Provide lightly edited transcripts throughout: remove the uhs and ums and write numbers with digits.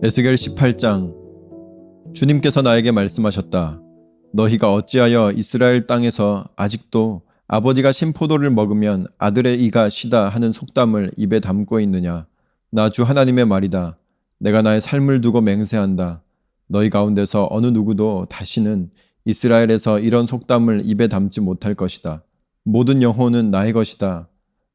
에스겔 18장. 주님께서 나에게 말씀하셨다. 너희가 어찌하여 이스라엘 땅에서 아직도 아버지가 신 포도를 먹으면 아들의 이가 시다 하는 속담을 입에 담고 있느냐. 나 주 하나님의 말이다. 내가 나의 삶을 두고 맹세한다. 너희 가운데서 어느 누구도 다시는 이스라엘에서 이런 속담을 입에 담지 못할 것이다. 모든 영혼은 나의 것이다.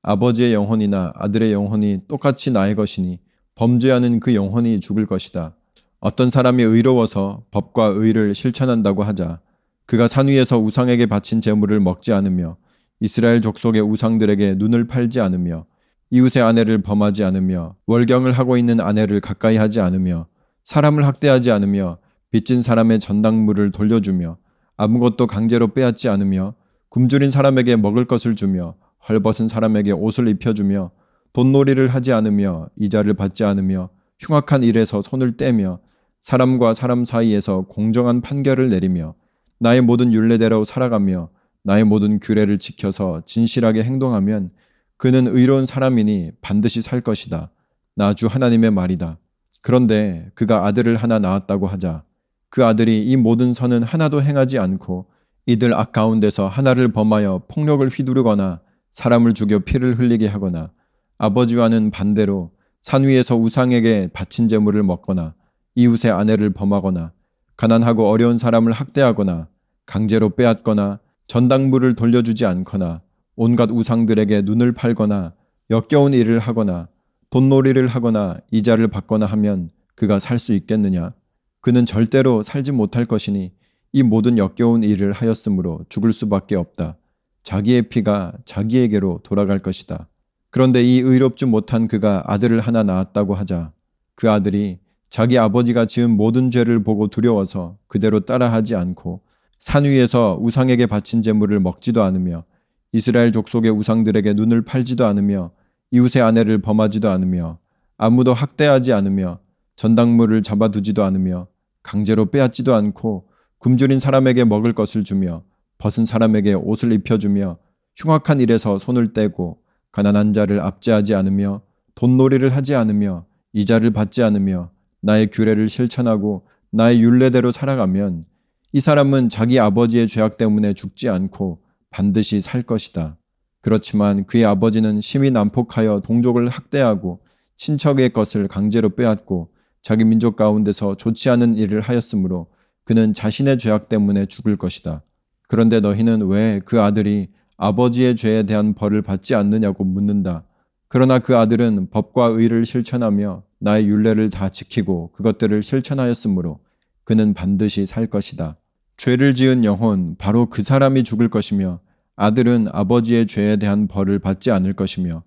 아버지의 영혼이나 아들의 영혼이 똑같이 나의 것이니 범죄하는 그 영혼이 죽을 것이다. 어떤 사람이 의로워서 법과 의를 실천한다고 하자. 그가 산 위에서 우상에게 바친 제물을 먹지 않으며 이스라엘 족속의 우상들에게 눈을 팔지 않으며 이웃의 아내를 범하지 않으며 월경을 하고 있는 아내를 가까이 하지 않으며 사람을 학대하지 않으며 빚진 사람의 전당물을 돌려주며 아무것도 강제로 빼앗지 않으며 굶주린 사람에게 먹을 것을 주며 헐벗은 사람에게 옷을 입혀주며 돈놀이를 하지 않으며 이자를 받지 않으며 흉악한 일에서 손을 떼며 사람과 사람 사이에서 공정한 판결을 내리며 나의 모든 율례대로 살아가며 나의 모든 규례를 지켜서 진실하게 행동하면 그는 의로운 사람이니 반드시 살 것이다. 나 주 하나님의 말이다. 그런데 그가 아들을 하나 낳았다고 하자. 그 아들이 이 모든 선은 하나도 행하지 않고 이들 악 가운데서 하나를 범하여 폭력을 휘두르거나 사람을 죽여 피를 흘리게 하거나 아버지와는 반대로 산 위에서 우상에게 바친 제물을 먹거나 이웃의 아내를 범하거나 가난하고 어려운 사람을 학대하거나 강제로 빼앗거나 전당물을 돌려주지 않거나 온갖 우상들에게 눈을 팔거나 역겨운 일을 하거나 돈놀이를 하거나 이자를 받거나 하면 그가 살 수 있겠느냐? 그는 절대로 살지 못할 것이니 이 모든 역겨운 일을 하였으므로 죽을 수밖에 없다. 자기의 피가 자기에게로 돌아갈 것이다. 그런데 이 의롭지 못한 그가 아들을 하나 낳았다고 하자. 그 아들이 자기 아버지가 지은 모든 죄를 보고 두려워서 그대로 따라하지 않고 산 위에서 우상에게 바친 제물을 먹지도 않으며 이스라엘 족속의 우상들에게 눈을 팔지도 않으며 이웃의 아내를 범하지도 않으며 아무도 학대하지 않으며 전당물을 잡아두지도 않으며 강제로 빼앗지도 않고 굶주린 사람에게 먹을 것을 주며 벗은 사람에게 옷을 입혀주며 흉악한 일에서 손을 떼고 가난한 자를 압제하지 않으며 돈놀이를 하지 않으며 이자를 받지 않으며 나의 규례를 실천하고 나의 율례대로 살아가면 이 사람은 자기 아버지의 죄악 때문에 죽지 않고 반드시 살 것이다. 그렇지만 그의 아버지는 심히 난폭하여 동족을 학대하고 친척의 것을 강제로 빼앗고 자기 민족 가운데서 좋지 않은 일을 하였으므로 그는 자신의 죄악 때문에 죽을 것이다. 그런데 너희는 왜 그 아들이 아버지의 죄에 대한 벌을 받지 않느냐고 묻는다. 그러나 그 아들은 법과 의를 실천하며 나의 율례를 다 지키고 그것들을 실천하였으므로 그는 반드시 살 것이다. 죄를 지은 영혼 바로 그 사람이 죽을 것이며 아들은 아버지의 죄에 대한 벌을 받지 않을 것이며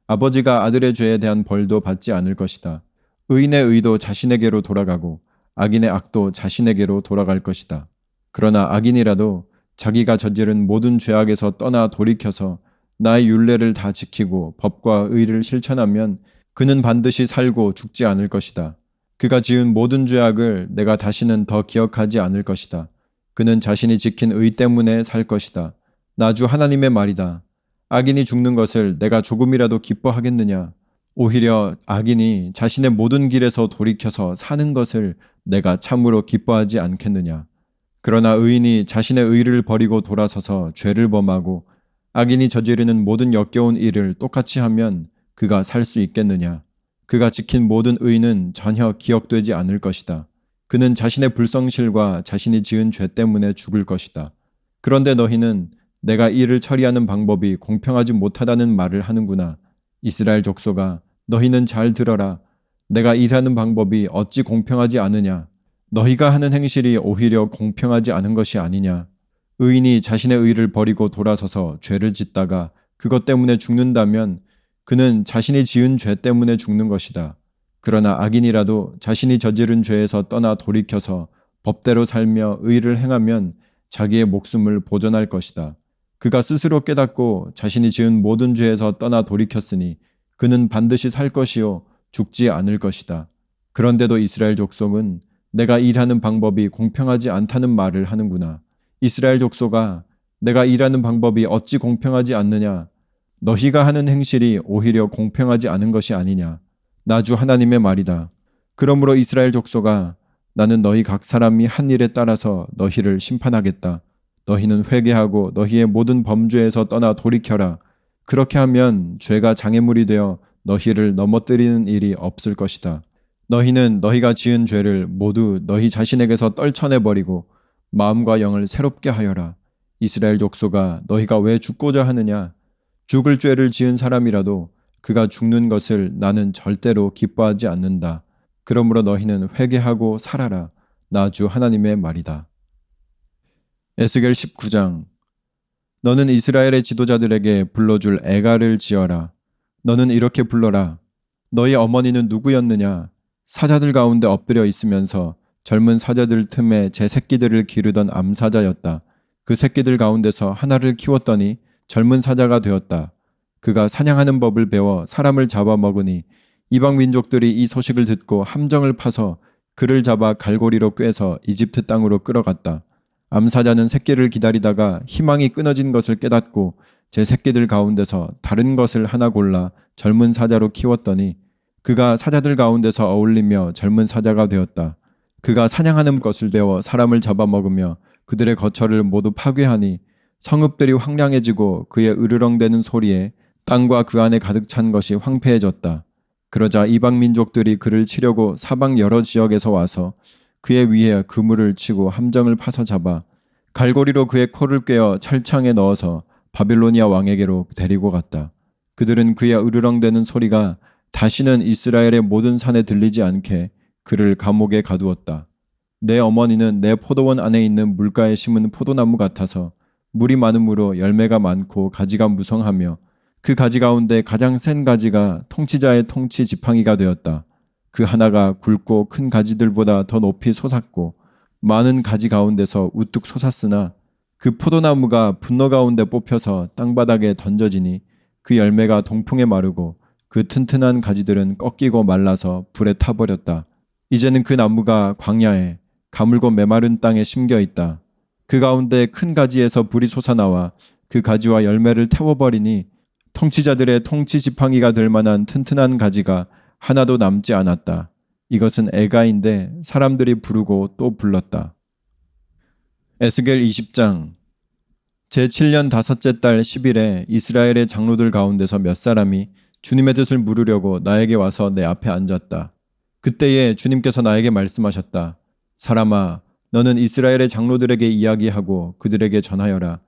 아버지가 아들의 죄에 대한 벌도 받지 않을 것이다. 의인의 의도 자신에게로 돌아가고 악인의 악도 자신에게로 돌아갈 것이다. 그러나 악인이라도 자기가 저지른 모든 죄악에서 떠나 돌이켜서 나의 율례를 다 지키고 법과 의를 실천하면 그는 반드시 살고 죽지 않을 것이다. 그가 지은 모든 죄악을 내가 다시는 더 기억하지 않을 것이다. 그는 자신이 지킨 의 때문에 살 것이다. 나 주 하나님의 말이다. 악인이 죽는 것을 내가 조금이라도 기뻐하겠느냐? 오히려 악인이 자신의 모든 길에서 돌이켜서 사는 것을 내가 참으로 기뻐하지 않겠느냐? 그러나 의인이 자신의 의를 버리고 돌아서서 죄를 범하고 악인이 저지르는 모든 역겨운 일을 똑같이 하면 그가 살 수 있겠느냐? 그가 지킨 모든 의는 전혀 기억되지 않을 것이다. 그는 자신의 불성실과 자신이 지은 죄 때문에 죽을 것이다. 그런데 너희는 내가 이를 처리하는 방법이 공평하지 못하다는 말을 하는구나. 이스라엘 족속아, 너희는 잘 들어라. 내가 일하는 방법이 어찌 공평하지 않으냐? 너희가 하는 행실이 오히려 공평하지 않은 것이 아니냐? 의인이 자신의 의를 버리고 돌아서서 죄를 짓다가 그것 때문에 죽는다면 그는 자신이 지은 죄 때문에 죽는 것이다. 그러나 악인이라도 자신이 저지른 죄에서 떠나 돌이켜서 법대로 살며 의를 행하면 자기의 목숨을 보존할 것이다. 그가 스스로 깨닫고 자신이 지은 모든 죄에서 떠나 돌이켰으니 그는 반드시 살 것이요 죽지 않을 것이다. 그런데도 이스라엘 족속은 내가 일하는 방법이 공평하지 않다는 말을 하는구나. 이스라엘 족속아, 내가 일하는 방법이 어찌 공평하지 않느냐? 너희가 하는 행실이 오히려 공평하지 않은 것이 아니냐? 나 주 하나님의 말이다. 그러므로 이스라엘 족속아, 나는 너희 각 사람이 한 일에 따라서 너희를 심판하겠다. 너희는 회개하고 너희의 모든 범죄에서 떠나 돌이켜라. 그렇게 하면 죄가 장애물이 되어 너희를 넘어뜨리는 일이 없을 것이다. 너희는 너희가 지은 죄를 모두 너희 자신에게서 떨쳐내버리고 마음과 영을 새롭게 하여라. 이스라엘 족속아, 너희가 왜 죽고자 하느냐? 죽을 죄를 지은 사람이라도 그가 죽는 것을 나는 절대로 기뻐하지 않는다. 그러므로 너희는 회개하고 살아라. 나 주 하나님의 말이다. 에스겔 19장. 너는 이스라엘의 지도자들에게 불러줄 애가를 지어라. 너는 이렇게 불러라. 너희 어머니는 누구였느냐? 사자들 가운데 엎드려 있으면서 젊은 사자들 틈에 제 새끼들을 기르던 암사자였다. 그 새끼들 가운데서 하나를 키웠더니 젊은 사자가 되었다. 그가 사냥하는 법을 배워 사람을 잡아먹으니 이방 민족들이 이 소식을 듣고 함정을 파서 그를 잡아 갈고리로 꿰서 이집트 땅으로 끌어갔다. 암사자는 새끼를 기다리다가 희망이 끊어진 것을 깨닫고 제 새끼들 가운데서 다른 것을 하나 골라 젊은 사자로 키웠더니 그가 사자들 가운데서 어울리며 젊은 사자가 되었다. 그가 사냥하는 것을 배워 사람을 잡아먹으며 그들의 거처를 모두 파괴하니 성읍들이 황량해지고 그의 으르렁대는 소리에 땅과 그 안에 가득 찬 것이 황폐해졌다. 그러자 이방 민족들이 그를 치려고 사방 여러 지역에서 와서 그의 위에 그물을 치고 함정을 파서 잡아 갈고리로 그의 코를 꿰어 철창에 넣어서 바빌로니아 왕에게로 데리고 갔다. 그들은 그의 으르렁대는 소리가 다시는 이스라엘의 모든 산에 들리지 않게 그를 감옥에 가두었다. 내 어머니는 내 포도원 안에 있는 물가에 심은 포도나무 같아서 물이 많으므로 열매가 많고 가지가 무성하며 그 가지 가운데 가장 센 가지가 통치자의 통치 지팡이가 되었다. 그 하나가 굵고 큰 가지들보다 더 높이 솟았고 많은 가지 가운데서 우뚝 솟았으나 그 포도나무가 분노 가운데 뽑혀서 땅바닥에 던져지니 그 열매가 동풍에 마르고 그 튼튼한 가지들은 꺾이고 말라서 불에 타버렸다. 이제는 그 나무가 광야에 가물고 메마른 땅에 심겨 있다. 그 가운데 큰 가지에서 불이 솟아나와 그 가지와 열매를 태워버리니 통치자들의 통치 지팡이가 될 만한 튼튼한 가지가 하나도 남지 않았다. 이것은 애가인데 사람들이 부르고 또 불렀다. 에스겔 20장. 제7년 다섯째 달 10일에 이스라엘의 장로들 가운데서 몇 사람이 주님의 뜻을 물으려고 나에게 와서 내 앞에 앉았다. 그때에 주님께서 나에게 말씀하셨다. 사람아, 너는 이스라엘의 장로들에게 이야기하고 그들에게 전하여라.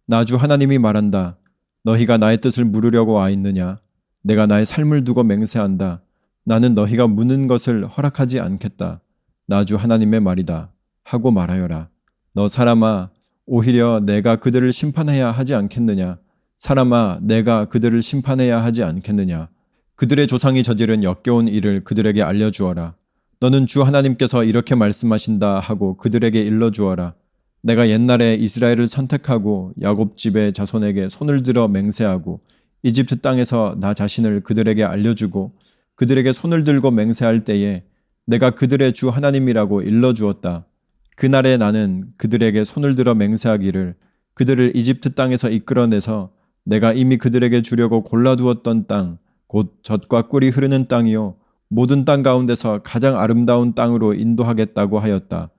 나 주 하나님이 말한다. 너희가 나의 뜻을 물으려고 와 있느냐? 내가 나의 삶을 두고 맹세한다. 나는 너희가 묻는 것을 허락하지 않겠다. 나 주 하나님의 말이다. 하고 말하여라. 너 사람아, 오히려 내가 그들을 심판해야 하지 않겠느냐? 사람아, 내가 그들을 심판해야 하지 않겠느냐? 그들의 조상이 저지른 역겨운 일을 그들에게 알려주어라. 너는 주 하나님께서 이렇게 말씀하신다 하고 그들에게 일러주어라. 내가 옛날에 이스라엘을 선택하고 야곱 집의 자손에게 손을 들어 맹세하고 이집트 땅에서 나 자신을 그들에게 알려주고 그들에게 손을 들고 맹세할 때에 내가 그들의 주 하나님이라고 일러주었다. 그날에 나는 그들에게 손을 들어 맹세하기를 그들을 이집트 땅에서 이끌어내서 내가 이미 그들에게 주려고 골라두었던 땅, 곧 젖과 꿀이 흐르는 땅이요 모든 땅 가운데서 가장 아름다운 땅으로 인도하겠다고 하였다.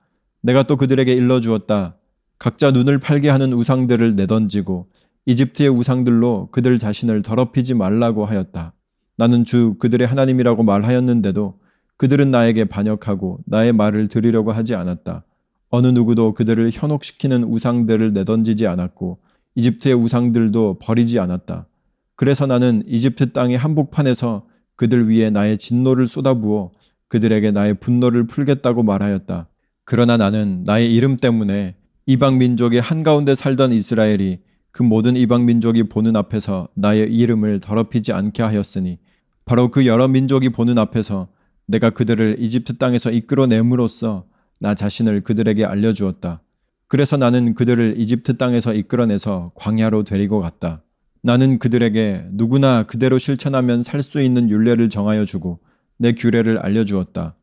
내가 또 그들에게 일러주었다. 각자 눈을 팔게 하는 우상들을 내던지고 이집트의 우상들로 그들 자신을 더럽히지 말라고 하였다. 나는 주 그들의 하나님이라고 말하였는데도 그들은 나에게 반역하고 나의 말을 들으려고 하지 않았다. 어느 누구도 그들을 현혹시키는 우상들을 내던지지 않았고 이집트의 우상들도 버리지 않았다. 그래서 나는 이집트 땅의 한복판에서 그들 위에 나의 진노를 쏟아부어 그들에게 나의 분노를 풀겠다고 말하였다. 그러나 나는 나의 이름 때문에 이방 민족의 한가운데 살던 이스라엘이 그 모든 이방 민족이 보는 앞에서 나의 이름을 더럽히지 않게 하였으니 바로 그 여러 민족이 보는 앞에서 내가 그들을 이집트 땅에서 이끌어냄으로써 나 자신을 그들에게 알려주었다. 그래서 나는 그들을 이집트 땅에서 이끌어내서 광야로 데리고 갔다. 나는 그들에게 누구나 그대로 실천하면 살 수 있는 율례를 정하여 주고 내 규례를 알려주었다.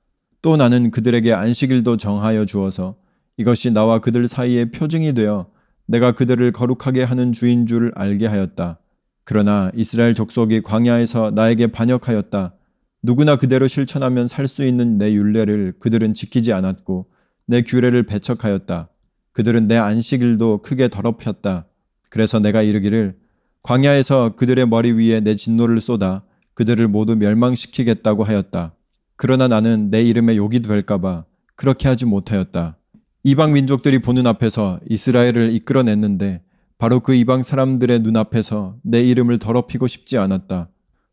또 나는 그들에게 안식일도 정하여 주어서 이것이 나와 그들 사이의 표징이 되어 내가 그들을 거룩하게 하는 주인 줄 알게 하였다. 그러나 이스라엘 족속이 광야에서 나에게 반역하였다. 누구나 그대로 실천하면 살 수 있는 내 율례를 그들은 지키지 않았고 내 규례를 배척하였다. 그들은 내 안식일도 크게 더럽혔다. 그래서 내가 이르기를 광야에서 그들의 머리 위에 내 진노를 쏟아 그들을 모두 멸망시키겠다고 하였다. 그러나 나는 내 이름에 욕이 될까봐 그렇게 하지 못하였다. 이방 민족들이 보는 앞에서 이스라엘을 이끌어냈는데 바로 그 이방 사람들의 눈앞에서 내 이름을 더럽히고 싶지 않았다.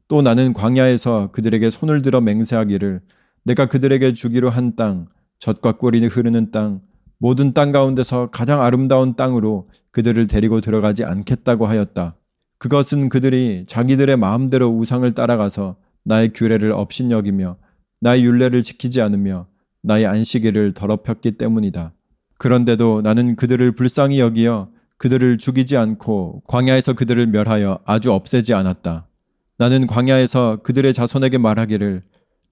또 나는 광야에서 그들에게 손을 들어 맹세하기를 내가 그들에게 주기로 한 땅, 젖과 꿀이 흐르는 땅, 모든 땅 가운데서 가장 아름다운 땅으로 그들을 데리고 들어가지 않겠다고 하였다. 그것은 그들이 자기들의 마음대로 우상을 따라가서 나의 규례를 업신여기며 나의 율례를 지키지 않으며 나의 안식일을 더럽혔기 때문이다. 그런데도 나는 그들을 불쌍히 여기어 그들을 죽이지 않고 광야에서 그들을 멸하여 아주 없애지 않았다. 나는 광야에서 그들의 자손에게 말하기를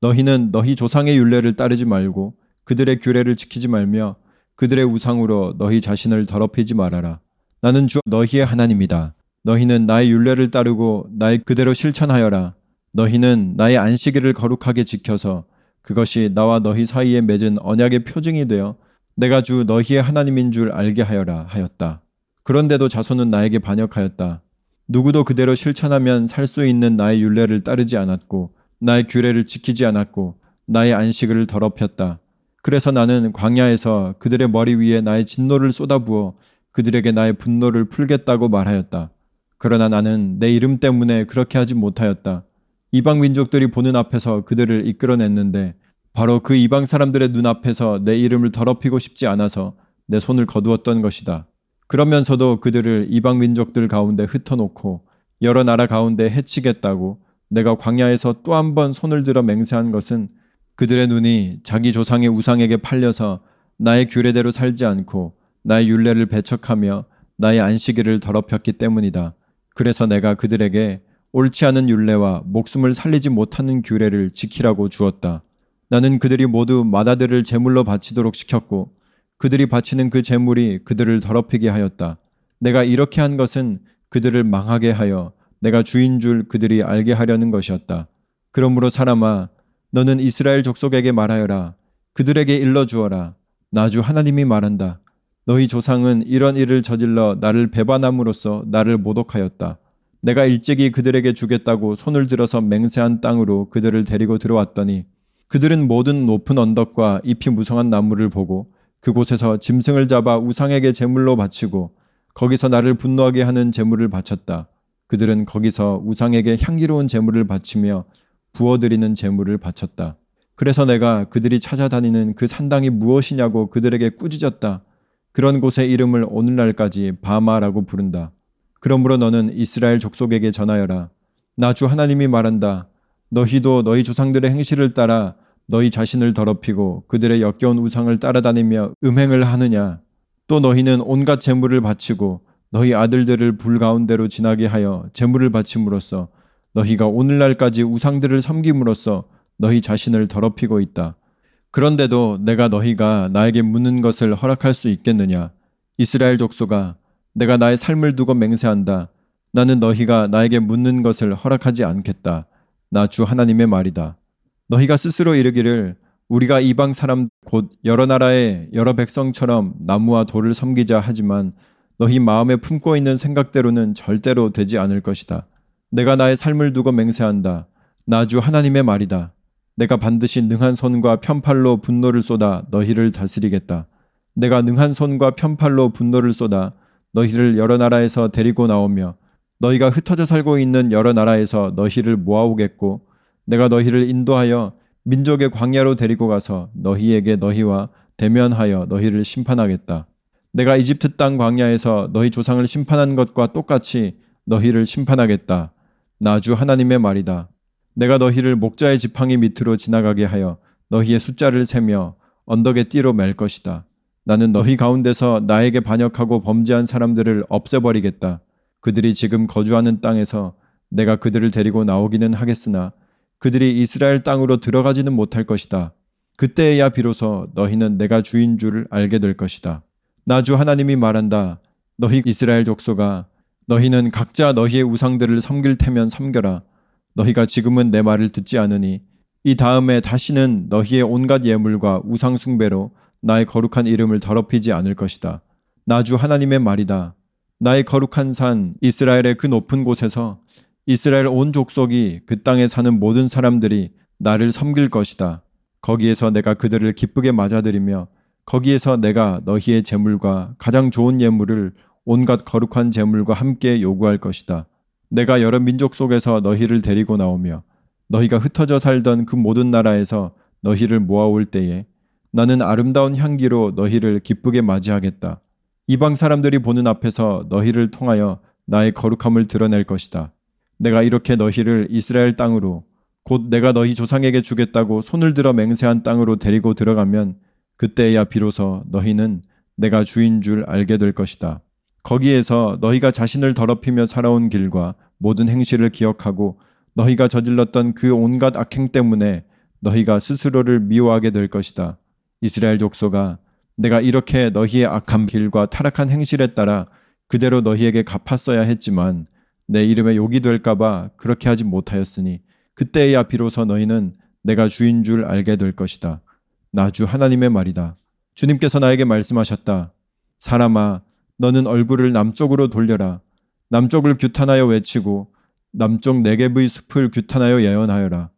너희는 너희 조상의 율례를 따르지 말고 그들의 규례를 지키지 말며 그들의 우상으로 너희 자신을 더럽히지 말아라. 나는 주 너희의 하나님이다. 너희는 나의 율례를 따르고 나의 그대로 실천하여라. 너희는 나의 안식일을 거룩하게 지켜서 그것이 나와 너희 사이에 맺은 언약의 표징이 되어 내가 주 너희의 하나님인 줄 알게 하여라 하였다. 그런데도 자손은 나에게 반역하였다. 누구도 그대로 실천하면 살 수 있는 나의 율례를 따르지 않았고 나의 규례를 지키지 않았고 나의 안식을 더럽혔다. 그래서 나는 광야에서 그들의 머리 위에 나의 진노를 쏟아부어 그들에게 나의 분노를 풀겠다고 말하였다. 그러나 나는 내 이름 때문에 그렇게 하지 못하였다. 이방 민족들이 보는 앞에서 그들을 이끌어냈는데 바로 그 이방 사람들의 눈앞에서 내 이름을 더럽히고 싶지 않아서 내 손을 거두었던 것이다. 그러면서도 그들을 이방 민족들 가운데 흩어놓고 여러 나라 가운데 해치겠다고 내가 광야에서 또 한 번 손을 들어 맹세한 것은 그들의 눈이 자기 조상의 우상에게 팔려서 나의 규례대로 살지 않고 나의 율례를 배척하며 나의 안식일을 더럽혔기 때문이다. 그래서 내가 그들에게 옳지 않은 율례와 목숨을 살리지 못하는 규례를 지키라고 주었다. 나는 그들이 모두 맏아들을 제물로 바치도록 시켰고 그들이 바치는 그 제물이 그들을 더럽히게 하였다. 내가 이렇게 한 것은 그들을 망하게 하여 내가 주인 줄 그들이 알게 하려는 것이었다. 그러므로 사람아, 너는 이스라엘 족속에게 말하여라. 그들에게 일러주어라. 나 주 하나님이 말한다. 너희 조상은 이런 일을 저질러 나를 배반함으로써 나를 모독하였다. 내가 일찍이 그들에게 주겠다고 손을 들어서 맹세한 땅으로 그들을 데리고 들어왔더니 그들은 모든 높은 언덕과 잎이 무성한 나무를 보고 그곳에서 짐승을 잡아 우상에게 제물로 바치고 거기서 나를 분노하게 하는 제물을 바쳤다. 그들은 거기서 우상에게 향기로운 제물을 바치며 부어드리는 제물을 바쳤다. 그래서 내가 그들이 찾아다니는 그 산당이 무엇이냐고 그들에게 꾸짖었다. 그런 곳의 이름을 오늘날까지 바마라고 부른다. 그러므로 너는 이스라엘 족속에게 전하여라. 나 주 하나님이 말한다. 너희도 너희 조상들의 행실을 따라 너희 자신을 더럽히고 그들의 역겨운 우상을 따라다니며 음행을 하느냐? 또 너희는 온갖 제물을 바치고 너희 아들들을 불 가운데로 지나게 하여 제물을 바침으로써 너희가 오늘날까지 우상들을 섬김으로써 너희 자신을 더럽히고 있다. 그런데도 내가 너희가 나에게 묻는 것을 허락할 수 있겠느냐? 이스라엘 족속아, 내가 나의 삶을 두고 맹세한다. 나는 너희가 나에게 묻는 것을 허락하지 않겠다. 나 주 하나님의 말이다. 너희가 스스로 이르기를 우리가 이방 사람 곧 여러 나라의 여러 백성처럼 나무와 돌을 섬기자 하지만 너희 마음에 품고 있는 생각대로는 절대로 되지 않을 것이다. 내가 나의 삶을 두고 맹세한다. 나 주 하나님의 말이다. 내가 반드시 능한 손과 편팔로 분노를 쏟아 너희를 다스리겠다. 내가 능한 손과 편팔로 분노를 쏟아 너희를 여러 나라에서 데리고 나오며 너희가 흩어져 살고 있는 여러 나라에서 너희를 모아오겠고 내가 너희를 인도하여 민족의 광야로 데리고 가서 너희에게 너희와 대면하여 너희를 심판하겠다. 내가 이집트 땅 광야에서 너희 조상을 심판한 것과 똑같이 너희를 심판하겠다. 나 주 하나님의 말이다. 내가 너희를 목자의 지팡이 밑으로 지나가게 하여 너희의 숫자를 세며 언덕의 띠로 맬 것이다. 나는 너희 가운데서 나에게 반역하고 범죄한 사람들을 없애버리겠다. 그들이 지금 거주하는 땅에서 내가 그들을 데리고 나오기는 하겠으나 그들이 이스라엘 땅으로 들어가지는 못할 것이다. 그때에야 비로소 너희는 내가 주인 줄을 알게 될 것이다. 나 주 하나님이 말한다. 너희 이스라엘 족속아, 너희는 각자 너희의 우상들을 섬길 테면 섬겨라. 너희가 지금은 내 말을 듣지 않으니 이 다음에 다시는 너희의 온갖 예물과 우상 숭배로 나의 거룩한 이름을 더럽히지 않을 것이다. 나 주 하나님의 말이다. 나의 거룩한 산 이스라엘의 그 높은 곳에서 이스라엘 온 족속이 그 땅에 사는 모든 사람들이 나를 섬길 것이다. 거기에서 내가 그들을 기쁘게 맞아들이며 거기에서 내가 너희의 제물과 가장 좋은 예물을 온갖 거룩한 제물과 함께 요구할 것이다. 내가 여러 민족 속에서 너희를 데리고 나오며 너희가 흩어져 살던 그 모든 나라에서 너희를 모아올 때에 나는 아름다운 향기로 너희를 기쁘게 맞이하겠다. 이방 사람들이 보는 앞에서 너희를 통하여 나의 거룩함을 드러낼 것이다. 내가 이렇게 너희를 이스라엘 땅으로 곧 내가 너희 조상에게 주겠다고 손을 들어 맹세한 땅으로 데리고 들어가면 그때야 비로소 너희는 내가 주인 줄 알게 될 것이다. 거기에서 너희가 자신을 더럽히며 살아온 길과 모든 행실을 기억하고 너희가 저질렀던 그 온갖 악행 때문에 너희가 스스로를 미워하게 될 것이다. 이스라엘 족속아, 내가 이렇게 너희의 악한 길과 타락한 행실에 따라 그대로 너희에게 갚았어야 했지만 내 이름에 욕이 될까봐 그렇게 하지 못하였으니 그때야 비로소 너희는 내가 주인 줄 알게 될 것이다. 나 주 하나님의 말이다. 주님께서 나에게 말씀하셨다. 사람아, 너는 얼굴을 남쪽으로 돌려라. 남쪽을 규탄하여 외치고 남쪽 네겝의 숲을 규탄하여 예언하여라.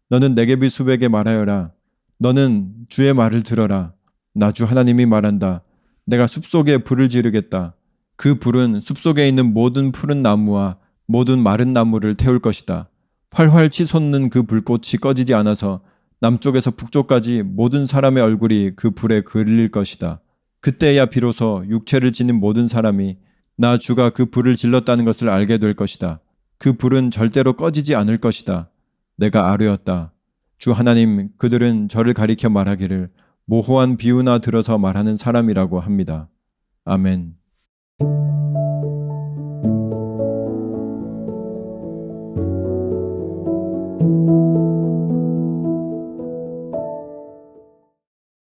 너는 네겝의 숲에게 말하여라. 너는 주의 말을 들어라. 나 주 하나님이 말한다. 내가 숲속에 불을 지르겠다. 그 불은 숲속에 있는 모든 푸른 나무와 모든 마른 나무를 태울 것이다. 활활 치솟는 그 불꽃이 꺼지지 않아서 남쪽에서 북쪽까지 모든 사람의 얼굴이 그 불에 그을릴 것이다. 그때야 비로소 육체를 지닌 모든 사람이 나 주가 그 불을 질렀다는 것을 알게 될 것이다. 그 불은 절대로 꺼지지 않을 것이다. 내가 아뢰었다. 주 하나님, 그들은 저를 가리켜 말하기를 모호한 비유나 들어서 말하는 사람이라고 합니다. 아멘.